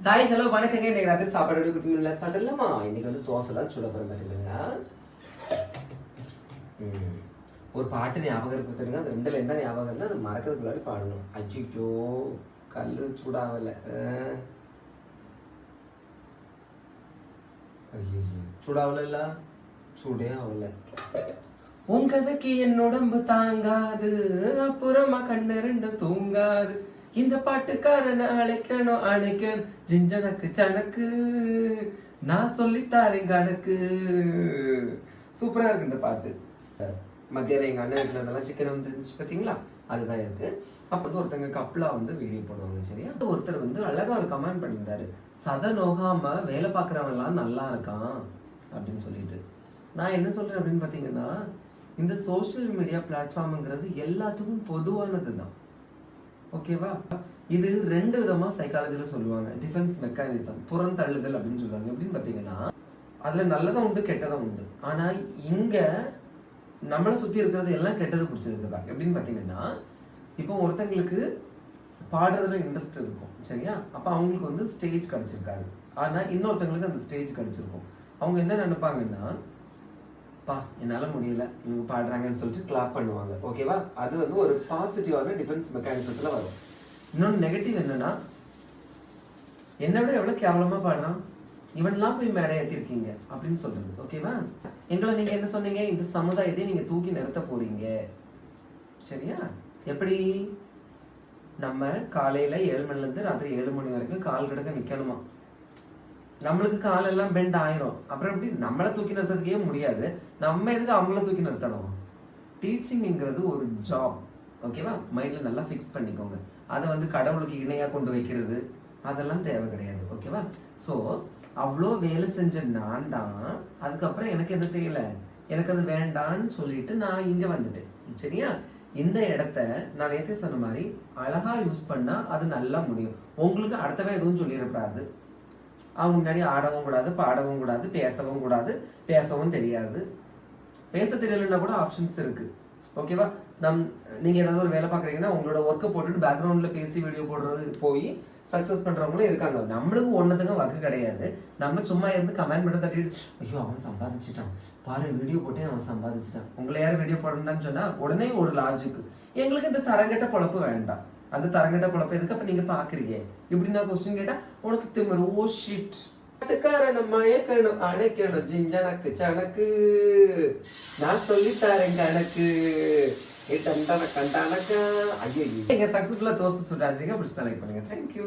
Hi hello வணக்கங்க. இன்னைக்கு ராத்திரி சாப்பாடு குட்டிங்களா பார்த்தலாமா? இன்னைக்கு வந்து தோசை தான் சுட போற மாதிரிங்க. ஒரு பாட்டு ஞாபகம் இருக்கு பார்த்துருங்க. அது ரெண்டுல என்ன ஞாபகம் இருந்தால் அது மறக்கிறதுக்கு முன்னாடி பாடணும். அஜிச்சோ கல்லு சூடாகல. ஐயோ சூடாகல, சூடே ஆகல. உன் கதைக்கு என் உடம்பு தாங்காது, அப்புறமா கண்ணு ரெண்டு தூங்காது. இந்த பாட்டுக்காரனை அழைக்கணும் அணைக்கணும் ஜிஞ்சனக்கு சனக்கு, நான் சொல்லித்தாரேன் கணக்கு. சூப்பரா இருக்கு இந்த பாட்டு. மத்தியானம் எங்க அண்ணன் வீட்டுல இருந்தெல்லாம் சிக்கன் வந்துருந்துச்சு பாத்தீங்களா, அதுதான் இருக்கு. அப்ப வந்து ஒருத்தங்க கப்பலா வந்து வீடியோ போடுவாங்க. சரியா, ஒருத்தர் வந்து அழகா ஒரு கமெண்ட் பண்ணியிருந்தாரு, சத நோகாம வேலை பாக்குறவன் எல்லாம் நல்லா இருக்கான் அப்படின்னு சொல்லிட்டு. நான் என்ன சொல்றேன் அப்படின்னு பாத்தீங்கன்னா, இந்த சோசியல் மீடியா பிளாட்ஃபார்ம்ங்கிறது எல்லாத்துக்கும் பொதுவானது தான். ஓகேவா? இது ரெண்டு விதமா சைக்காலஜில சொல்லுவாங்க. டிஃபென்ஸ் மெக்கானிசம், புறந்தள்ளுதல் அப்படின்னு சொல்லுவாங்க. எப்படின்னு பாத்தீங்கன்னா, அதுல நல்லதும் உண்டு கெட்டதும் உண்டு. ஆனா இங்க நம்மளை சுத்தி இருக்கிறது எல்லாம் கெட்டது பிடிச்சதுக்குதான். எப்படின்னு பாத்தீங்கன்னா, இப்போ ஒருத்தங்களுக்கு பாடுறதுல இன்ட்ரெஸ்ட் இருக்கும். சரியா, அப்ப அவங்களுக்கு வந்து ஸ்டேஜ் கிடைச்சிருக்காரு. ஆனா இன்னொருத்தங்களுக்கு அந்த ஸ்டேஜ் கிடைச்சிருக்கும். அவங்க என்ன நினைப்பாங்கன்னா, பா என்னால முடியல இவங்க பாடுறாங்கன்னு சொல்லிட்டு கிளாப் பண்ணுவாங்க. ஓகேவா? அது வந்து ஒரு பாசிட்டிவான டிஃபென்ஸ் மெக்கானிசத்துல வரும். இன்னொன்று நெகட்டிவ் என்னன்னா, என்னை விட எவ்வளவு கேவலமா பாடுறான், இவன்லாம் போய் மேடை ஏத்திருக்கீங்க அப்படின்னு சொல்றது. ஓகேவா? எங்களை நீங்க என்ன சொன்னீங்க, இந்த சமுதாயத்தை நீங்க தூக்கி நிறுத்த போறீங்க. சரியா? எப்படி? நம்ம காலையில 7 மணில இருந்து ராத்திரி 7 மணி வரைக்கும் கால் கிடக்க நிக்கணுமா? நம்மளுக்கு காலெல்லாம் பெண்ட் ஆயிரும். அப்புறம் எப்படி நம்மளை தூக்கி நிறுத்ததுக்கே முடியாது, நம்ம எதுக்கு அவங்கள தூக்கி நிறுத்தணும்? டீச்சிங்கிறது ஒரு ஜாப். ஓகேவா? மைண்ட்ல நல்லா ஃபிக்ஸ் பண்ணிக்கோங்க. அதை வந்து கடவுளுக்கு இணையா கொண்டு வைக்கிறது அதெல்லாம் தேவை கிடையாது. ஓகேவா? ஸோ அவ்வளோ வேலை செஞ்ச நான் தான் அதுக்கப்புறம் எனக்கு என்ன செய்யல, எனக்கு அது வேண்டான்னு சொல்லிட்டு நான் இங்க வந்துட்டேன். சரியா? இந்த இடத்த நான் நேற்று சொன்ன மாதிரி அழகா யூஸ் பண்ணா அது நல்லா முடியும். உங்களுக்கு அடுத்தவன் எதுவும் சொல்லிடக்கூடாது. அவங்க முன்னாடி ஆடவும் கூடாது, பாடவும் கூடாது, பேசவும் கூடாது. பேசவும் தெரியாது. பேச தெரியலன்னா கூட ஆப்ஷன்ஸ் இருக்கு. ஓகேவா? நீங்க ஏதாவது ஒரு வேலை பாக்குறீங்கன்னா உங்களோட ஒர்க்கை போட்டுட்டு பேக்ரவுண்ட்ல பேசி வீடியோ போடுறது போய் சக்சஸ் பண்றவங்களும் இருக்காங்க. நம்மளுக்கு ஒன்னதுக்கும் வக்கு கிடையாது. நம்ம சும்மா இருந்து கமெண்ட் மட்டும் தட்டிட்டு, ஐயோ அவன் சம்பாதிச்சுட்டான் பாரு, வீடியோ போட்டே அவன் சம்பாதிச்சுட்டான், உங்களை யாரும் வீடியோ போடணும்னு சொன்னா உடனே ஒரு லாஜிக்கு, எங்களுக்கு இந்த தரங்கட்ட பொழப்பு வேண்டாம். அந்த தரங்கட்ட பொழப்பு எதுக்கு அப்ப நீங்க பாக்குறீங்க? இப்படி நான் கொஸ்டின் கேட்டா உனக்கு திமிரு. ஓ ஷிட், பாட்டுக்காரன் மழைக்கணும் அணைக்கணும் ஜிஞ்சனக்கு சனக்கு, நான் சொல்லித்தாரேன் கணக்கு. ஐயோ, எங்க சக்சஸ்ஃபுல்லா தோசை சுடாதீங்க. அப்படி செலக்ட் பண்ணுங்க. தேங்க்யூ.